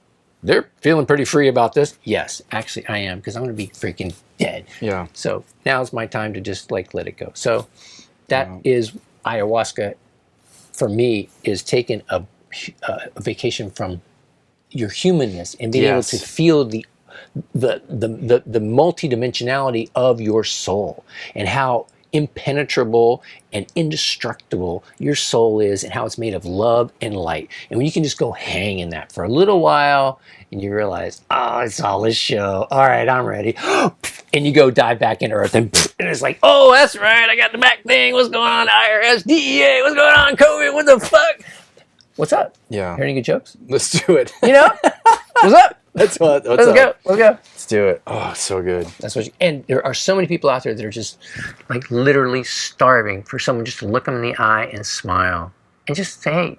they're feeling pretty free about this. Yes, actually I am, because I'm going to be freaking dead. Yeah. So now's my time to just like let it go. So that is ayahuasca for me, is taking a vacation from your humanness and being able to feel the multidimensionality of your soul and how impenetrable and indestructible your soul is, and how it's made of love and light. And when you can just go hang in that for a little while and you realize, oh, it's all a show. All right, I'm ready. And you go dive back into earth and it's like, oh, that's right. I got the back thing. What's going on? IRS, DEA. What's going on? COVID. What the fuck? What's up? Yeah. Hear any good jokes? Let's do it. What's up? Let's go. Let's do it. Oh, so good. That's what. And there are so many people out there that are just like literally starving for someone just to look them in the eye and smile and just say, "Hey,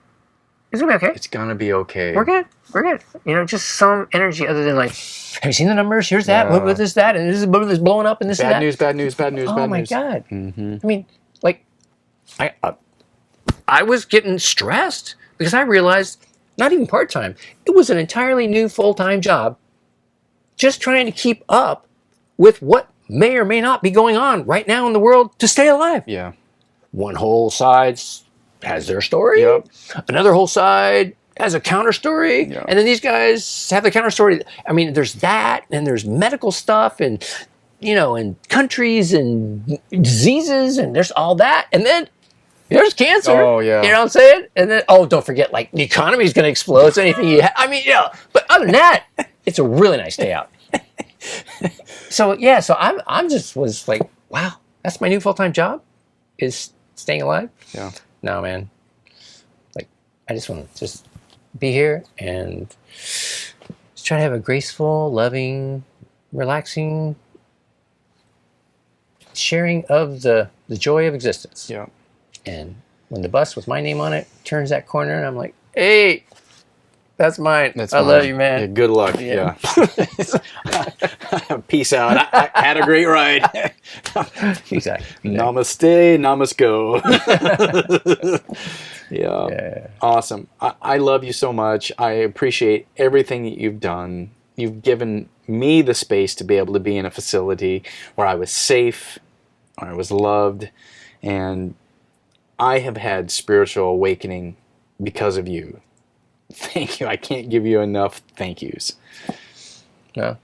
it's gonna be okay. It's gonna be okay. We're good. We're good." Just some energy other than like, "Have you seen the numbers? Here's that. What is that? And this is blowing up and this bad and that." Bad news. Bad news. Oh bad my news. God. Mm-hmm. I mean, like, I was getting stressed because I realized, not even part-time, it was an entirely new full-time job, just trying to keep up with what may or may not be going on right now in the world to stay alive. Yeah. One whole side has their story. Yep. Another whole side has a counter story. Yep. And then these guys have the counter story. I mean, there's that, and there's medical stuff, and, and countries and diseases, and there's all that. And then there's cancer. Oh, yeah. You know what I'm saying? And then, don't forget, like, the economy is going to explode. So anything you I mean, but other than that, it's a really nice day out. So I'm just was like, wow, that's my new full-time job, is staying alive. Yeah. No, man. Like, I just want to just be here and just try to have a graceful, loving, relaxing sharing of the joy of existence. Yeah. And when the bus with my name on it turns that corner, and I'm like, hey, that's mine. I love you, man. Yeah, good luck. Yeah. Peace out. I had a great ride. Exactly. Namaste. Namasko. Yeah. Awesome. I love you so much. I appreciate everything that you've done. You've given me the space to be able to be in a facility where I was safe, where I was loved, and I have had spiritual awakening because of you. Thank you. I can't give you enough thank yous. No,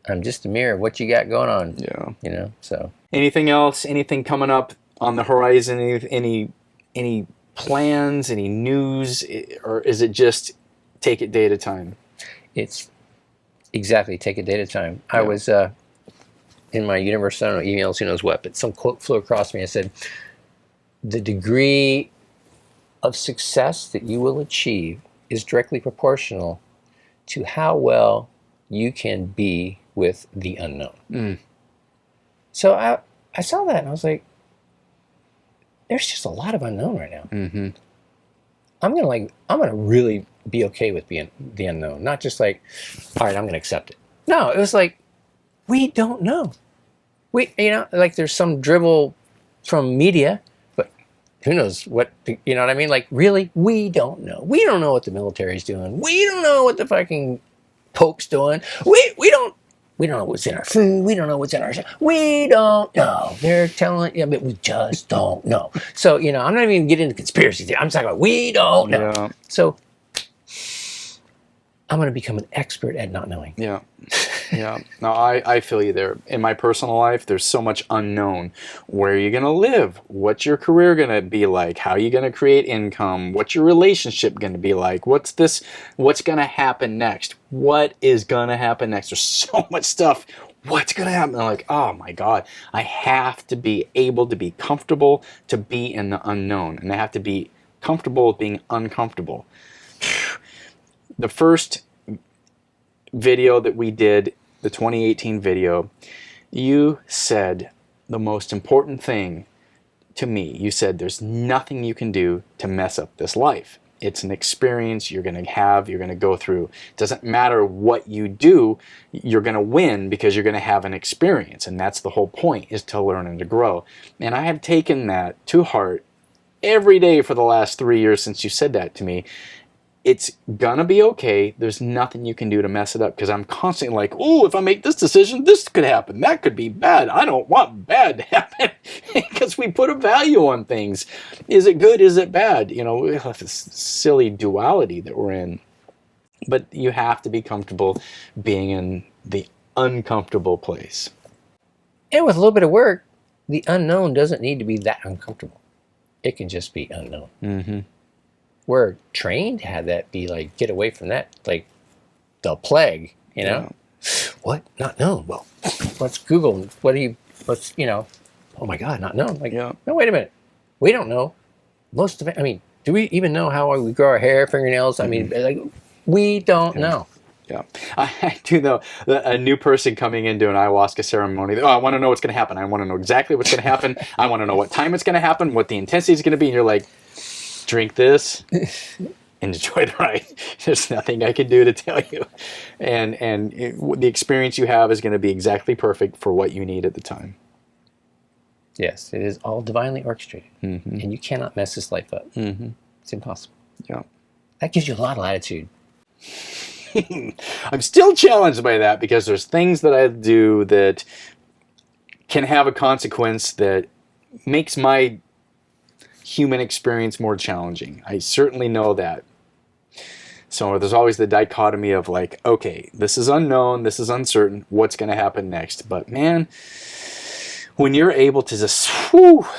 I'm just a mirror of what you got going on. Yeah. So. Anything else? Anything coming up on the horizon? Any plans? Any news? Or is it just take it day at a time? It's exactly take a day at a time. Yeah. I was in my universe, I don't know, emails, who knows what, but some quote flew across me. I said, the degree of success that you will achieve is directly proportional to how well you can be with the unknown. Mm. So I saw that and I was like, there's just a lot of unknown right now. Mm-hmm. I'm gonna really be okay with being the unknown, not just like, all right, I'm gonna accept it. No, it was like, we don't know. Like there's some dribble from media, but who knows what, you know what I mean? Like, really, we don't know. We don't know what the military's doing. We don't know what the fucking Pope's doing. We don't know what's in our food. We don't know what's in our... We don't know. They're telling... Yeah, but we just don't know. So, I'm not even getting into conspiracy theory. I'm talking about we don't know. Yeah. So, I'm going to become an expert at not knowing. Yeah. Yeah. No, I feel you there. In my personal life, there's so much unknown. Where are you going to live? What's your career going to be like? How are you going to create income? What's your relationship going to be like? What's going to happen next? What is going to happen next? There's so much stuff. What's going to happen? I'm like, oh my God, I have to be able to be comfortable to be in the unknown. And I have to be comfortable with being uncomfortable. The first video that we did, the 2018 video, you said the most important thing to me. You said there's nothing you can do to mess up this life. It's an experience you're going to have, you're going to go through. It doesn't matter what you do, you're going to win because you're going to have an experience. And that's the whole point, is to learn and to grow. And I have taken that to heart every day for the last 3 years since you said that to me. It's gonna be okay. There's nothing you can do to mess it up, because I'm constantly like, oh, if I make this decision, this could happen. That could be bad. I don't want bad to happen, because we put a value on things. Is it good? Is it bad? You know, we have this silly duality that we're in. But you have to be comfortable being in the uncomfortable place. And with a little bit of work, the unknown doesn't need to be that uncomfortable. It can just be unknown. Mm-hmm. We're trained to have that be like, get away from that, like the plague, you know? Yeah. What? Not known. Well, let's Google. Oh my God, not known. Like, no, wait a minute. We don't know. Most of it, I mean, do we even know how we grow our hair, fingernails? I mean, like, we don't know. Yeah, I do know a new person coming into an ayahuasca ceremony. Oh, I want to know what's going to happen. I want to know exactly what's going to happen. I want to know what time it's going to happen, what the intensity is going to be. And you're like, drink this and enjoy the ride. There's nothing I can do to tell you. And the experience you have is going to be exactly perfect for what you need at the time. Yes, it is all divinely orchestrated. Mm-hmm. And you cannot mess this life up. Mm-hmm. It's impossible. Yeah. That gives you a lot of latitude. I'm still challenged by that, because there's things that I do that can have a consequence that makes my human experience more challenging. I certainly know that. So there's always the dichotomy of like, okay, this is unknown, this is uncertain, what's going to happen next? But man, when you're able to just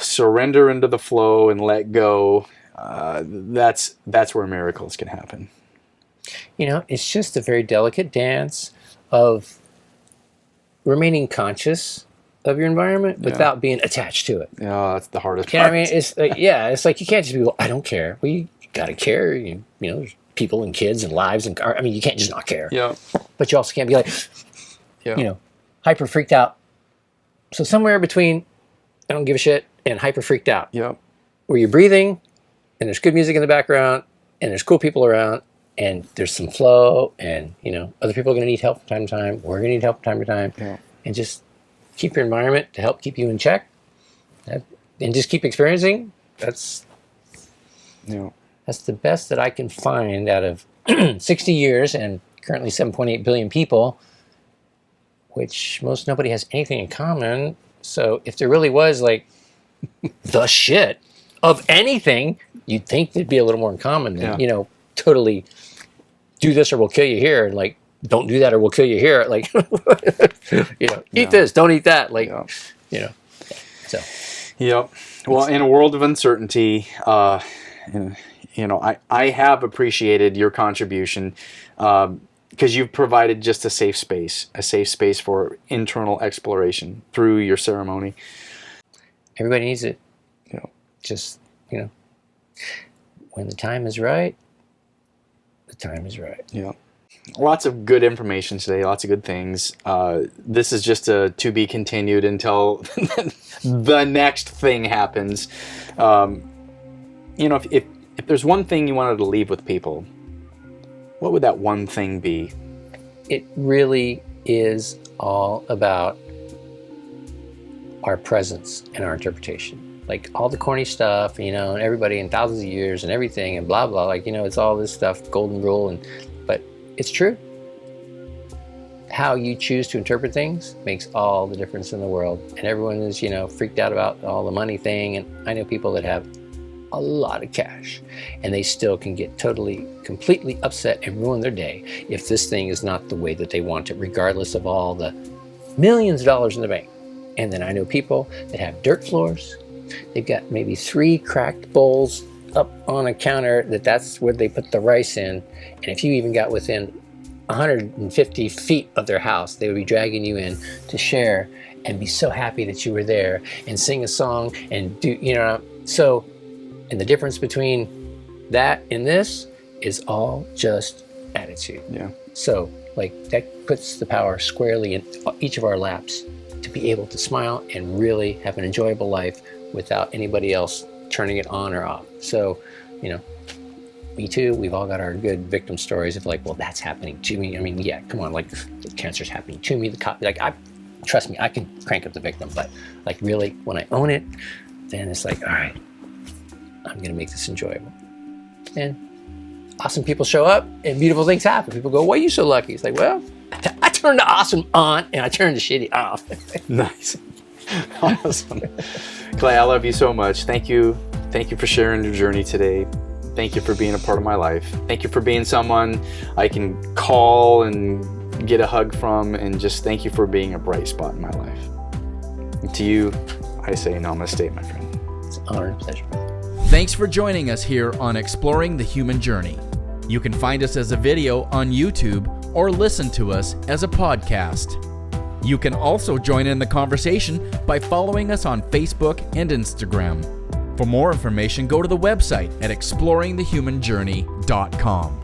surrender into the flow and let go, that's where miracles can happen. You know, it's just a very delicate dance of remaining conscious of your environment without being attached to it. Yeah, that's the hardest part. You know what I mean? It's like, it's like you can't just be, well, I don't care. Well, you got to care. You know, there's people and kids and lives and I mean, you can't just not care. Yeah. But you also can't be like, you know, hyper freaked out. So somewhere between I don't give a shit and hyper freaked out. Yeah. Where you're breathing and there's good music in the background and there's cool people around and there's some flow and, you know, other people are going to need help from time to time. We're going to need help from time to time. Yeah. And just keep your environment to help keep you in check, and just keep experiencing. That's the best that I can find out of 60 years and currently 7.8 billion people, which most nobody has anything in common. So if there really was like the shit of anything, you'd think there'd be a little more in common than, you know, totally do this or we'll kill you here, and like, don't do that or we'll kill you here. Like, you know, eat this, don't eat that. Like, you know, so. Yep. Well, in a world of uncertainty, you know, I have appreciated your contribution, because you've provided just a safe space for internal exploration through your ceremony. Everybody needs it. Yeah. Just, you know, when the time is right, the time is right. Yeah. Lots of good information today, lots of good things. This is just a to be continued until the next thing happens. You know, if there's one thing you wanted to leave with people, what would that one thing be? It really is all about our presence and our interpretation. Like all the corny stuff, you know, and everybody in thousands of years and everything and blah, blah, like, you know, it's all this stuff, golden rule, but it's true. How you choose to interpret things makes all the difference in the world. And everyone is, you know, freaked out about all the money thing. And I know people that have a lot of cash, and they still can get completely upset and ruin their day if this thing is not the way that they want it, regardless of all the millions of dollars in the bank. And then I know people that have dirt floors. They've got maybe 3 cracked bowls up on a counter that's where they put the rice in. And if you even got within 150 feet of their house, they would be dragging you in to share and be so happy that you were there and sing a song and do, so, and the difference between that and this is all just attitude. Yeah. So like that puts the power squarely in each of our laps to be able to smile and really have an enjoyable life without anybody else turning it on or off. So, me too, we've all got our good victim stories of like, well, that's happening to me. I mean, yeah, come on, like cancer's happening to me. Trust me, I can crank up the victim, but like really when I own it, then it's like, all right, I'm gonna make this enjoyable. And awesome people show up and beautiful things happen. People go, why are you so lucky? It's like, well, I turned the awesome on and I turned the shitty off. Nice. Awesome. Clay, I love you so much. Thank you. Thank you for sharing your journey today. Thank you for being a part of my life. Thank you for being someone I can call and get a hug from, and just thank you for being a bright spot in my life. And to you, I say namaste, my friend. It's an honor and pleasure. Thanks for joining us here on Exploring the Human Journey. You can find us as a video on YouTube or listen to us as a podcast. You can also join in the conversation by following us on Facebook and Instagram. For more information, go to the website at exploringthehumanjourney.com.